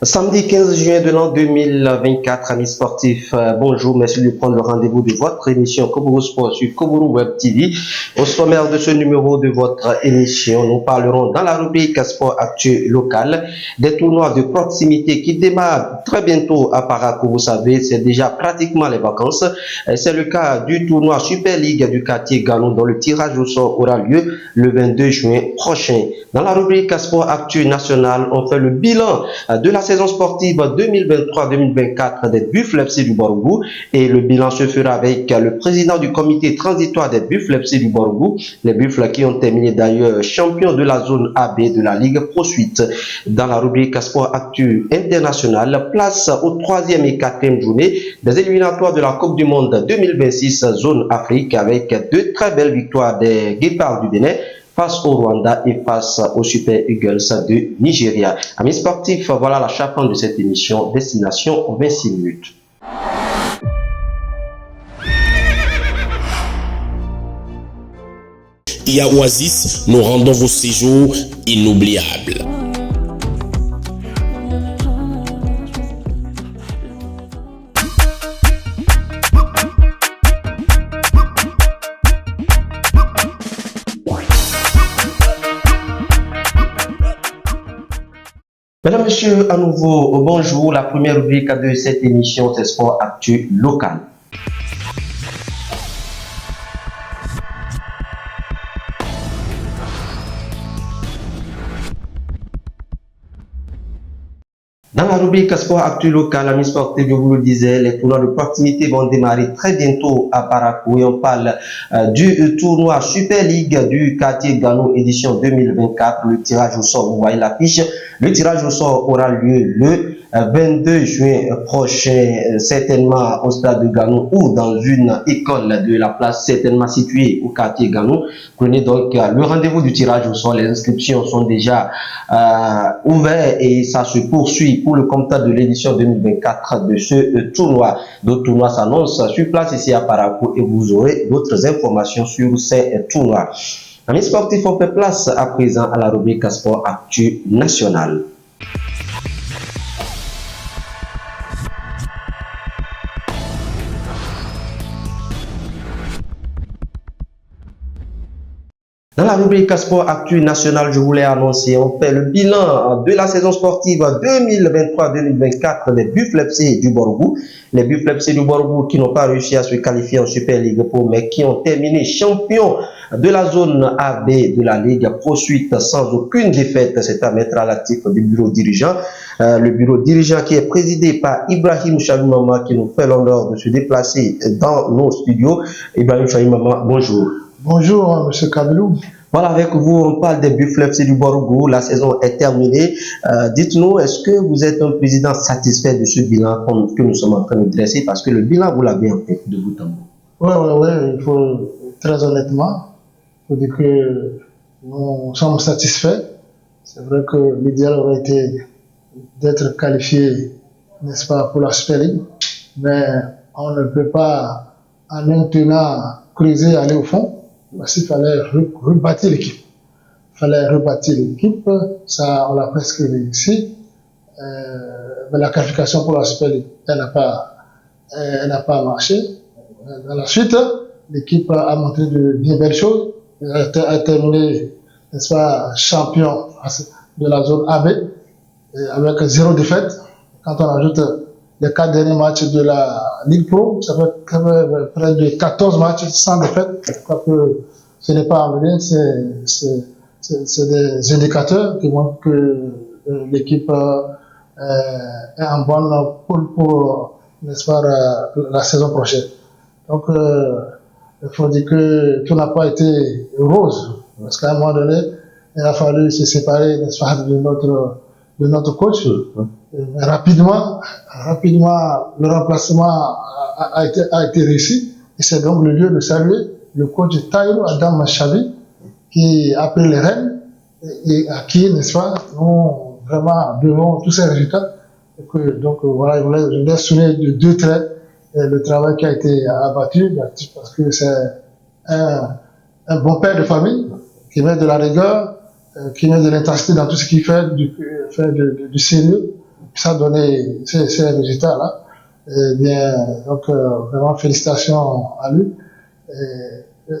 Samedi 15 juin de l'an 2024, amis sportifs, bonjour, merci de prendre le rendez-vous de votre émission Koburu Sport sur Koburu Web TV. Au sommaire de ce numéro de votre émission, nous parlerons dans la rubrique Sport Actu local des tournois de proximité qui démarrent très bientôt à Parakou. Vous savez, c'est déjà pratiquement les vacances. C'est le cas du tournoi Super League du quartier Ganou dont le tirage au sort aura lieu le 22 juin prochain. Dans la rubrique Sport Actu national, on fait le bilan de la saison sportive 2023-2024 des Buffles FC du Borgou et le bilan se fera avec le président du comité transitoire des Buffles FC du Borgou, les Buffles qui ont terminé d'ailleurs champions de la zone AB de la Ligue Pro Suite. Dans la rubrique Sport Actu international, place aux 3e et 4e journées des éliminatoires de la Coupe du Monde 2026 zone Afrique avec deux très belles victoires des Guépards du Bénin face au Rwanda et face aux Super Eagles de Nigeria. Amis sportifs, voilà la charpente de cette émission Destination 26 minutes. Et à Oasis, nous rendons vos séjours inoubliables. Mesdames, Messieurs, à nouveau, bonjour. La première rubrique de cette émission, c'est Sport Actu local. Dans la rubrique Sport Actu local, amis sportifs, je vous le disais, les tournois de proximité vont démarrer très bientôt à Parakou et on parle du tournoi Super League du quartier Ganou édition 2024. Le tirage au sort, vous voyez l'affiche, le tirage au sort aura lieu le 22 juin prochain, certainement au stade de Ganou ou dans une école de la place certainement située au quartier Ganou. Prenez donc le rendez-vous du tirage au sort. Les inscriptions sont déjà ouvertes et ça se poursuit pour le compte de l'édition 2024 de ce tournoi. D'autres tournois s'annoncent sur place ici à Parakou et vous aurez d'autres informations sur ces tournois. Amis sportifs, on fait place à présent à la rubrique Sport Actu national. Dans la rubrique Sport Actu national, je voulais annoncer, on fait le bilan de la saison sportive 2023-2024 des Buffles FC du Borgou. Les Buffles FC du Borgou qui n'ont pas réussi à se qualifier en Super League Pro, mais qui ont terminé champions de la zone AB de la Ligue Pro Suite sans aucune défaite. C'est à mettre à l'actif du bureau dirigeant. Le bureau dirigeant qui est présidé par Ibrahim Chaoumama qui nous fait l'honneur de se déplacer dans nos studios. Ibrahim Chaoumama, bonjour. Bonjour, M. Kabelou. Voilà, avec vous, on parle des Buffles FC du Borgou. La saison est terminée. Dites-nous, est-ce que vous êtes un président satisfait de ce bilan que nous sommes en train de dresser? Parce que le bilan, vous l'avez en tête de bout en bout. Oui, il faut, très honnêtement, il faut dire que nous sommes satisfaits. C'est vrai que l'idéal aurait été d'être qualifié, n'est-ce pas, pour la Super League. Mais on ne peut pas, en maintenant, creuser, aller au fond. Parce qu'il fallait rebâtir l'équipe. Ça, on l'a presque réussi. Mais la qualification pour la Super League, elle n'a pas marché. Dans la suite, l'équipe a montré de bien belles choses. Elle a terminé, n'est-ce pas, champion de la zone AB, avec 0 défaite. Quand on ajoute les 4 derniers matchs de la Ligue Pro, ça fait près de 14 matchs sans défaite. Je crois que ce n'est pas amélioré, c'est des indicateurs qui montrent que l'équipe est en bonne pour n'est-ce pas, la saison prochaine. Donc, il faut dire que tout n'a pas été rose, parce qu'à un moment donné, il a fallu se séparer, n'est-ce pas, de notre coach. Rapidement, le remplacement a été réussi. Et c'est donc le lieu de saluer le coach Taïro Adam Machabi qui a pris les rênes et à qui, n'est-ce pas, nous vraiment devons tous ces résultats. Donc voilà, je voulais souligner de 2 traits le travail qui a été abattu parce que c'est un bon père de famille qui met de la rigueur, qui met de l'intensité dans tout ce qu'il fait, du sérieux. ça a donné ces résultats-là. Eh bien, donc, vraiment, félicitations à lui.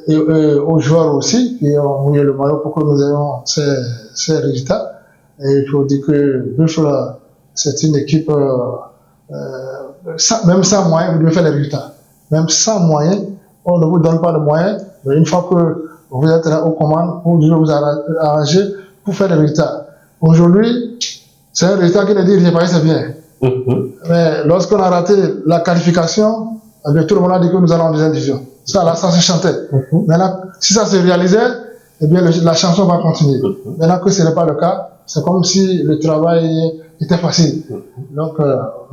Et aux joueurs aussi, qui ont mouillé le maillot pour que nous ayons ces résultats. Et il faut dire que Buffle, c'est une équipe, même sans moyens, vous devez faire les résultats. Même sans moyens, on ne vous donne pas de moyens, mais une fois que vous êtes là aux commandes, vous devez vous arranger pour faire des résultats. Aujourd'hui, c'est un résultat qui ne dit rien, c'est bien. Mais lorsqu'on a raté la qualification, eh bien, tout le monde a dit que nous allons en deuxième division. Ça, là, ça se chantait. Maintenant, si ça se réalisait, eh bien, la chanson va continuer. Maintenant que ce n'est pas le cas, c'est comme si le travail était facile. Donc,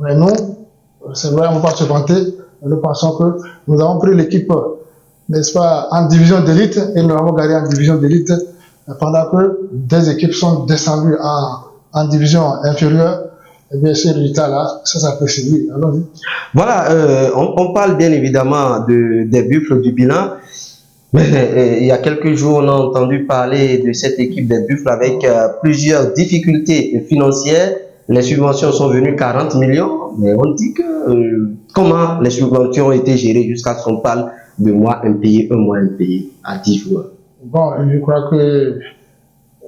mais nous, c'est vrai, on ne va pas se vanter, nous pensons que nous avons pris l'équipe, n'est-ce pas, en division d'élite, et nous avons gagné en division d'élite, pendant que des équipes sont descendues en division inférieure. Eh bien, ces résultats-là, ça s'apprécie. Oui, allons-y. Voilà, on parle bien évidemment des Buffles du bilan, mais il y a quelques jours, on a entendu parler de cette équipe des Buffles avec plusieurs difficultés financières. Les subventions sont venues 40 millions, mais on dit que comment les subventions ont été gérées jusqu'à ce qu'on parle de mois impayés, un mois impayé à 10 joueurs. Bon, je crois que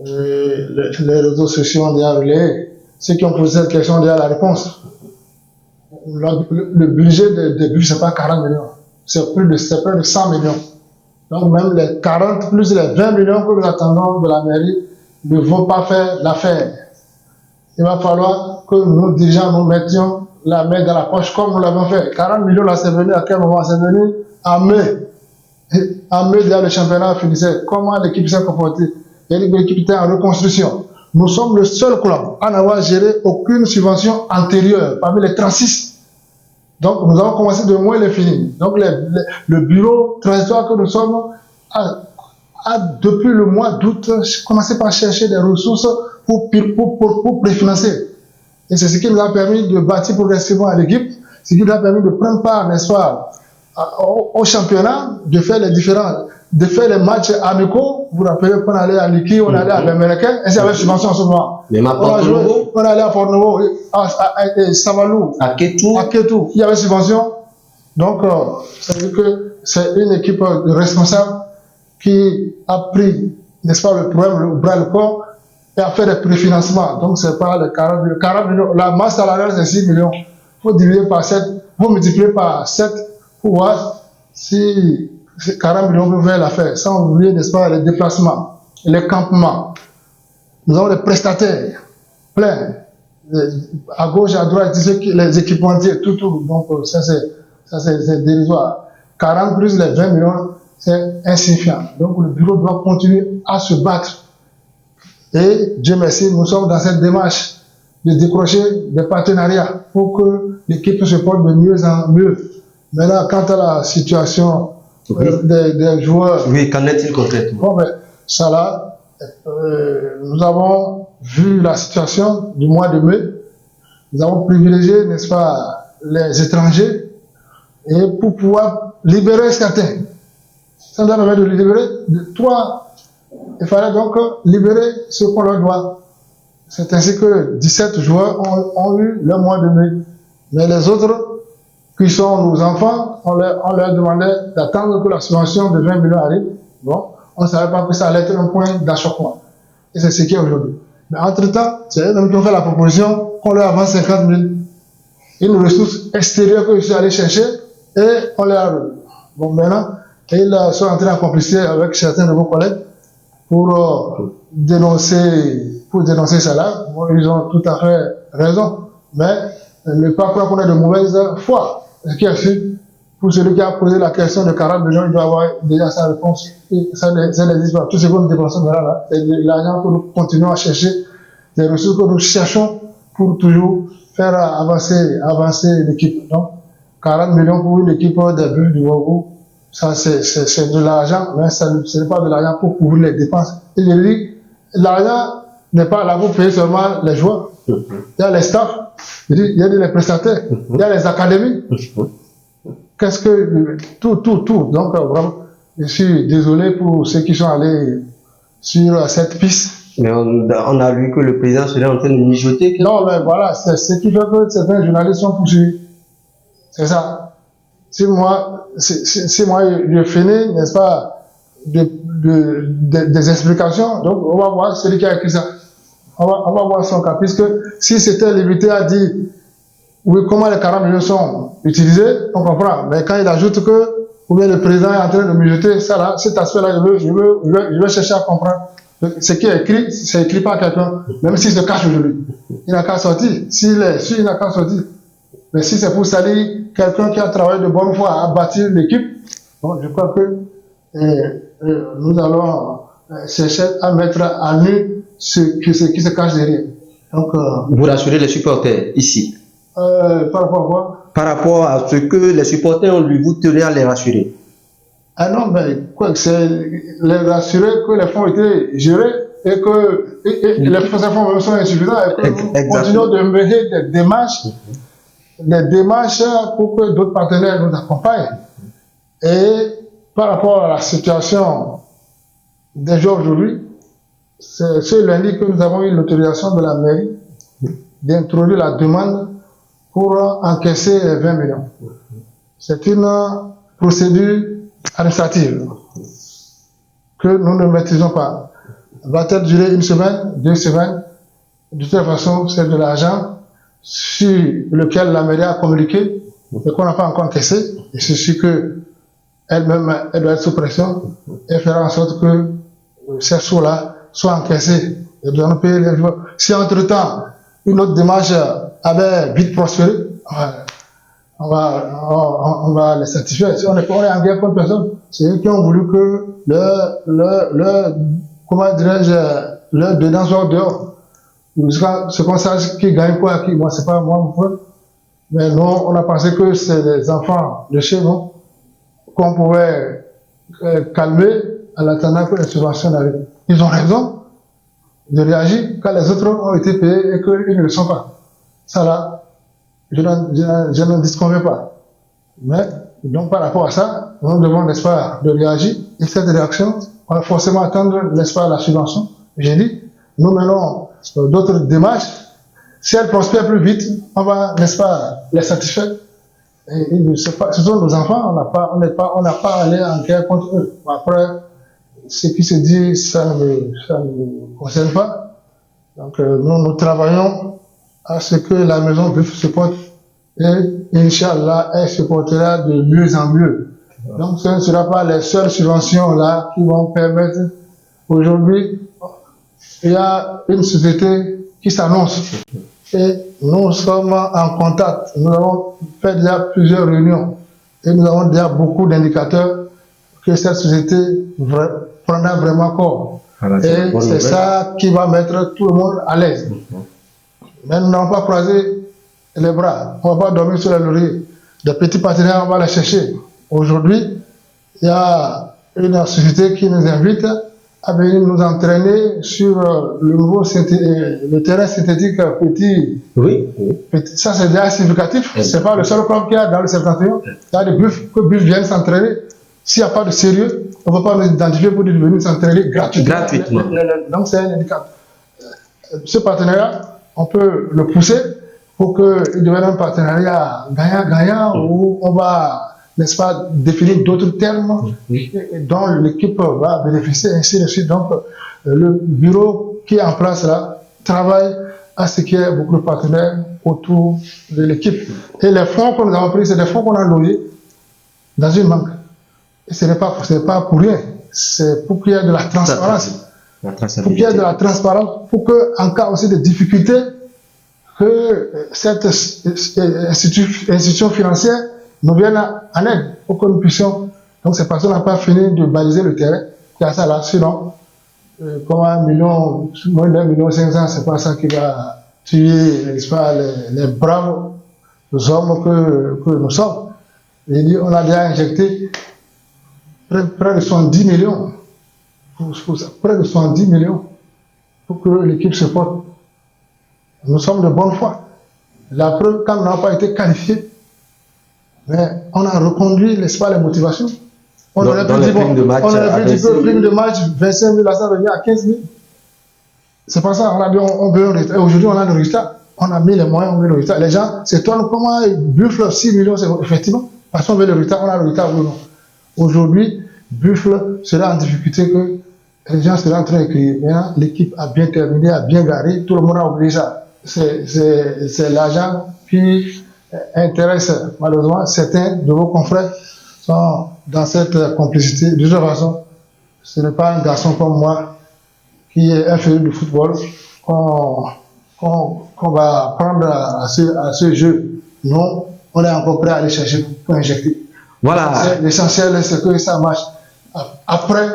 les réseaux sociaux ont déjà relayé. Ceux qui ont posé cette question ont déjà la réponse. Le budget des Buffles, ce n'est pas 40 millions, c'est près de 100 millions. Donc même les 40 plus les 20 millions que nous attendons de la mairie ne vont pas faire l'affaire. Il va falloir que nous, dirigeants, nous mettions la main dans la poche comme nous l'avons fait. 40 millions, là, c'est venu à quel moment? C'est venu en mai. En mai, déjà, le championnat finissait. Comment l'équipe s'est comportée? L'équipe était en reconstruction. Nous sommes le seul club à n'avoir géré aucune subvention antérieure parmi les 36. Donc, nous avons commencé de moins les finis. Donc, le bureau transitoire que nous sommes a depuis le mois d'août, commencé par chercher des ressources pour préfinancer. Et c'est ce qui nous a permis de bâtir progressivement à l'équipe, ce qui nous a permis de prendre part, n'est-ce pas, au championnat, de faire les matchs amicaux. Vous vous rappelez qu'on allait à Liki, on allait à l'Américain, et c'est avec subvention en ce moment. On allait à Port-Nouveau, à Savalou, à Ketou, il y avait subvention. Donc, ça veut dire que c'est une équipe responsable qui a pris, n'est-ce pas, le problème, le bras le corps, et a fait des préfinancements. Donc, c'est pas les 40 millions. La masse salariale, c'est 6 millions. Il faut diviser par 7, vous multiplier par 7 pour voir si 40 millions peuvent faire l'affaire. Sans oublier, n'est-ce pas, les déplacements, les campements. Nous avons des prestataires pleins, à gauche, à droite, les équipementiers, tout. Donc, ça, c'est dérisoire. 40 plus les 20 millions, c'est insuffisant. Donc, le bureau doit continuer à se battre. Et Dieu merci, nous sommes dans cette démarche de décrocher des partenariats pour que l'équipe se porte de mieux en mieux. Maintenant, quant à la situation des joueurs... Oui, qu'en est-il concrètement? Bon, ben, ça là, nous avons vu la situation du mois de mai. Nous avons privilégié, n'est-ce pas, les étrangers, et pour pouvoir libérer certains. Ça nous a permis de libérer de 3. Il fallait donc libérer ce qu'on leur doit. C'est ainsi que 17 joueurs ont eu le mois de mai. Mais les autres, qui sont nos enfants, on leur demandait d'attendre que la subvention de 20 millions arrive. Bon, on ne savait pas que ça allait être un point d'achoppement. Et c'est ce qui est aujourd'hui. Mais entre-temps, c'est eux qui ont fait la proposition qu'on leur avance 50 000. Une ressource extérieure que je suis allé chercher et on leur a... Bon, maintenant, ils sont entrés en complicité avec certains de vos collègues pour dénoncer cela. Bon, ils ont tout à fait raison. Mais ne pas croire qu'on est de mauvaise foi. Ce qui est sûr, pour celui qui a posé la question de 40 millions, il doit avoir déjà sa réponse. Et ça n'existe pas. Tout ce que nous dépensons là, c'est de l'argent que nous continuons à chercher, des ressources que nous cherchons pour toujours faire avancer l'équipe. Donc, 40 millions pour une équipe des Buffles du Ouagadougou, ça c'est de l'argent, mais ce n'est pas de l'argent pour couvrir les dépenses. Et je dis, l'argent n'est pas là pour payer seulement les joueurs. Il y a les staffs, il y a les prestataires, il y a les académies. Qu'est-ce que... Tout. Donc, vraiment, je suis désolé pour ceux qui sont allés sur cette piste Mais on a lu que le président serait en train de mijoter. Non, mais voilà, c'est ce qui fait que certains journalistes sont poursuivis. C'est ça. Si moi, je finis, n'est-ce pas, des explications, donc on va voir celui qui a écrit ça. On va voir son cas, puisque si c'était limité à dire, oui, comment les 40 millions sont utilisés, on comprend. Mais quand il ajoute que, ou bien le président est en train de mijoter, ça là, cet aspect-là, je veux chercher à comprendre. Ce qui est écrit, c'est écrit par quelqu'un, même s'il se cache aujourd'hui. Il n'a qu'à sortir. S'il n'a qu'à sortir. Mais si c'est pour salir quelqu'un qui a travaillé de bonne foi à bâtir l'équipe, bon, je crois que nous allons chercher à mettre à nu ce qui se cache derrière. Donc, vous rassurez les supporters ici. Par rapport à quoi? Par rapport à ce que les supporters ont lu, vous tenez à les rassurer. Ah non, mais quoi, c'est les rassurer que les fonds étaient gérés et que les fonds même sont insuffisants et que nous continuons de mener des démarches pour que d'autres partenaires nous accompagnent. Et par rapport à la situation des jours aujourd'hui, c'est ce lundi que nous avons eu l'autorisation de la mairie d'introduire la demande pour encaisser les 20 millions. C'est une procédure administrative que nous ne maîtrisons pas. Va-t-elle durer une semaine, 2 semaines? De toute façon, c'est de l'argent sur lequel la mairie a communiqué et qu'on n'a pas encore encaissé. Et c'est sûr qu'elle-même, elle doit être sous pression et faire en sorte que ces sous-là soient encaissés et doivent payer les joueurs. Si entre-temps, une autre démarche avait vite prospéré, on va les satisfaire. Si on est en guerre contre personne, c'est eux qui ont voulu que comment dirais-je, leur dedans soit dehors. Ce qu'on sache qui gagne quoi à qui, moi, c'est pas moi, mon frère. Mais nous, on a pensé que c'est les enfants de chez nous qu'on pouvait calmer en attendant que les subventions arrivent. Ils ont raison de réagir quand les autres ont été payés et qu'ils ne le sont pas. Ça là, je ne disconviens pas. Mais, donc par rapport à ça, nous devons, n'est-ce pas, de réagir. Et cette réaction, on va forcément attendre, n'est-ce pas, la subvention. J'ai dit, nous menons d'autres démarches. Si elles prospèrent plus vite, on va, n'est-ce pas, les satisfaire. Et ce sont nos enfants, on n'a pas allé en guerre contre eux. Après, ce qui se dit, ça ne nous concerne pas. Donc, nous travaillons à ce que la maison Buff se porte et, Inch'Allah, elle se portera de mieux en mieux. Donc, ce ne sera pas les seules subventions là qui vont permettre. Aujourd'hui, il y a une société qui s'annonce et nous sommes en contact. Nous avons fait déjà plusieurs réunions et nous avons déjà beaucoup d'indicateurs que cette société prendra vraiment corps. Et c'est ça qui va mettre tout le monde à l'aise. Mais nous n'avons pas croisé les bras, on ne va pas dormir sur les lauriers. Des petits partenaires, on va les chercher. Aujourd'hui, il y a une société qui nous invite à venir nous entraîner sur le terrain synthétique petit. Oui. Petit. Ça, c'est déjà significatif. Ce n'est pas le seul club qu'il y a dans le septentrion. Il y a des buffs que buffs viennent s'entraîner. S'il n'y a pas de sérieux, on ne peut pas nous identifier pour venir s'entraîner gratuitement. Donc, c'est un indicateur. Ce partenariat, on peut le pousser pour qu'il devienne un partenariat gagnant-gagnant où on va, n'est-ce pas, définir d'autres termes dont l'équipe va bénéficier, ainsi de suite. Donc, le bureau qui est en place là travaille à ce qu'il y ait beaucoup de partenaires autour de l'équipe. Et les fonds que nous avons pris, c'est des fonds qu'on a logés dans une banque. Et ce n'est pas pour rien. C'est pour qu'il y ait de la transparence. Pour qu'il y ait de la transparence, pour qu'en cas aussi de difficultés, que cette institution financière nous vienne en aide pour que nous puissions. Donc c'est parce qu'on n'a pas fini de baliser le terrain qu'il y a ça là. Sinon, comme moins d'1,5 million, c'est pas ça qui va tuer, n'est-ce pas, les braves hommes que nous sommes. Et on a déjà injecté près de 70 millions. Près de 70 millions pour que l'équipe se porte. Nous sommes de bonne foi. La preuve, quand on n'a pas été qualifié, mais on a reconduit, n'est-ce pas, les motivations. On aurait pu dire que le prime de match, 25 000, ça venir à 15 000. C'est pas ça, on a dit on veut un résultat. Aujourd'hui, on a le résultat. On a mis les moyens, on veut le résultat. Les gens s'étonnent comment Buffle 6 millions, c'est effectivement, parce qu'on veut le résultat, on a le résultat ou non. Aujourd'hui, Buffle sera en difficulté que les gens seraient en train d'écrire. Maintenant, l'équipe a bien terminé, a bien garé, tout le monde a oublié ça. C'est l'argent qui intéresse malheureusement certains de vos confrères sont dans cette complicité. De toute façon, ce n'est pas un garçon comme moi qui est un féru de football qu'on va prendre à ce jeu. Non, on est encore prêt à aller chercher pour injecter. Voilà. L'essentiel, c'est que ça marche. Après,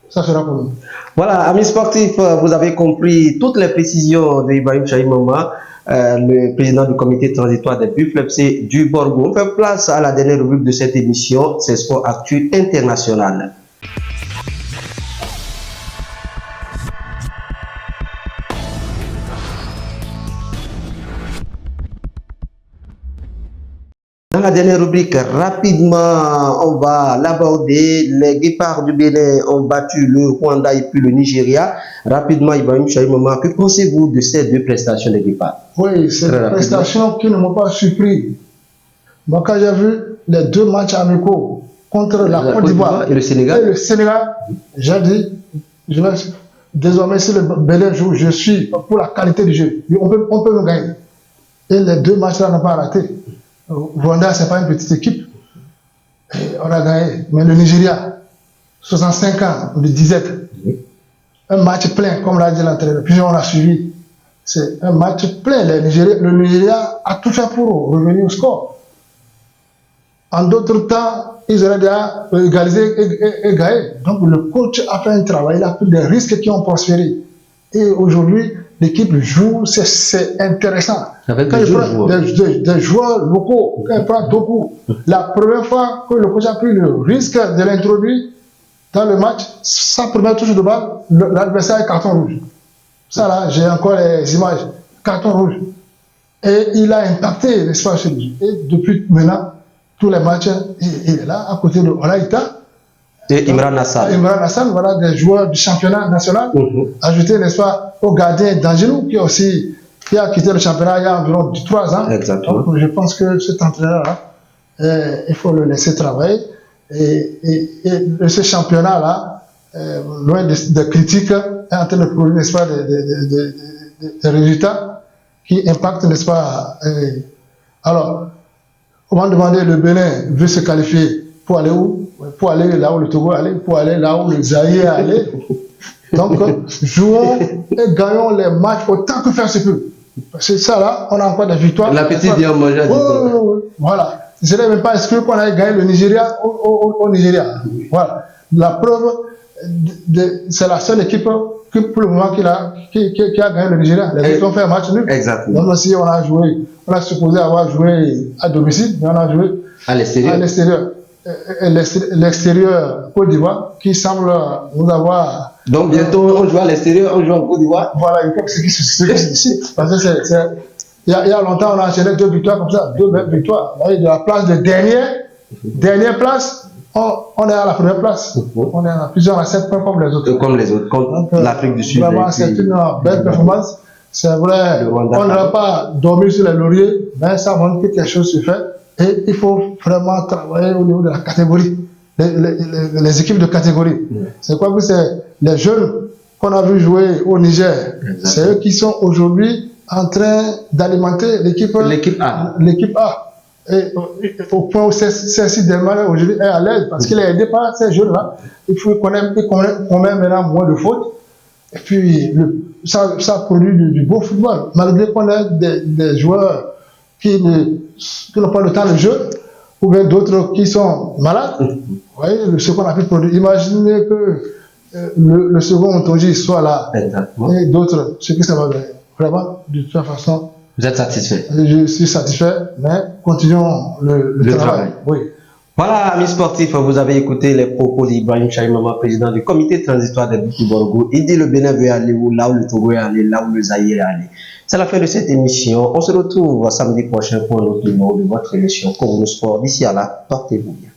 ça sera pour nous. Voilà, amis sportifs, vous avez compris toutes les précisions de Ibrahim Chaïmama, le président du comité transitoire des Buffles FC du Borgo. On fait place à la dernière rubrique de cette émission, c'est Sport Actu International. Dans la dernière rubrique, rapidement, on va l'aborder. Les Guépards du Bénin ont battu le Rwanda et puis le Nigeria. Rapidement, Ibrahim Chaïmama, que pensez-vous de ces deux prestations des Guépards? Oui, c'est des prestations qui ne m'ont pas surpris. Moi, quand j'ai vu les deux matchs amicaux contre la Côte d'Ivoire et le Sénégal, j'ai dit, désormais, si le Bénin joue, je suis pour la qualité du jeu. On peut nous gagner. Et les deux matchs-là n'ont pas raté. Rwanda, ce n'est pas une petite équipe. Et on a gagné. Mais le Nigeria, 65 ans de disette, un match plein, comme l'a dit l'entraîneur. Puis on a suivi. C'est un match plein. Le Nigeria a tout fait pour revenir au score. En d'autres temps, ils auraient déjà égalisé et gagné. Donc le coach a fait un travail, il a pris des risques qui ont prospéré. Et aujourd'hui, l'équipe joue, c'est intéressant. Avec quand des joueurs locaux, quand il prend beaucoup. La première fois que le coach a pris le risque de l'introduire dans le match, sa première touche de balle, l'adversaire est carton rouge. Ça là, j'ai encore les images. Carton rouge. Et il a impacté l'espace chez lui. Et depuis maintenant, tous les matchs, il est là, à côté de Olaïta. Et Imran Hassan. Imran Hassan, voilà des joueurs du championnat national. Ajouté, n'est-ce pas, au gardien d'Angelou, qui a quitté le championnat il y a environ 3 ans. Exactement. Donc, je pense que cet entraîneur-là, il faut le laisser travailler. Et ce championnat-là, loin des critiques, est en train de produire, n'est-ce pas, des résultats qui impactent, n'est-ce pas. Alors, on va demander le Bénin veut se qualifier pour aller où? Pour aller là où le Togo allait, pour aller là où le Zaïre allait. Donc, jouons et gagnons les matchs autant que faire se peut. C'est ça là, on a encore des victoires. La petite diamant. Voilà. Ce n'est même pas exclu qu'on ait gagné le Nigeria au Nigeria. Voilà. La preuve, c'est la seule équipe qui, pour le moment, qui a gagné le Nigeria. Les autres ont fait un match nul. Exactement. Donc aussi, on a supposé avoir joué à domicile, mais on a joué à l'extérieur. L'extérieur Côte d'Ivoire qui semble nous avoir. Donc bientôt on joue à l'extérieur, on joue en Côte d'Ivoire. Voilà, ce qui se décide. Parce que il y a longtemps on a enchaîné 2 victoires comme ça, 2 belles victoires. De la place de dernière place, on est à la première place. On est à plusieurs à 7 points comme les autres. Comme les autres, contre l'Afrique du Sud. Vraiment, c'est une belle performance. C'est vrai, on n'aura pas dormi sur les lauriers, mais ça montre que quelque chose se fait. Et il faut vraiment travailler au niveau de la catégorie, les équipes de catégorie. C'est quoi que c'est les jeunes qu'on a vu jouer au Niger, c'est eux qui sont aujourd'hui en train d'alimenter l'équipe A. Et au point où Ceci Delman aujourd'hui est à l'aise parce qu'il est aidé par ces jeunes-là. Il faut qu'on met maintenant moins de fautes. Et puis ça produit du beau football. Malgré qu'on ait des joueurs qui n'ont pas le temps de jeu, ou bien d'autres qui sont malades. Vous voyez, ce qu'on a pu produire. Imaginez que le second Ontonji soit là, et d'autres, ce qui ça va gagner. Vraiment, de toute façon. Vous êtes satisfait? Je suis satisfait, mais continuons le travail. Oui. Voilà, amis sportifs, vous avez écouté les propos d'Ibrahim Chaïmama, président du comité transitoire des Buffles du Borgo. Il dit le Bénin veut aller là où le Togo est allé, là où le Zaïre est allé. C'est la fin de cette émission. On se retrouve samedi prochain pour un autre numéro de votre émission Congo Sport. D'ici à là, portez-vous bien.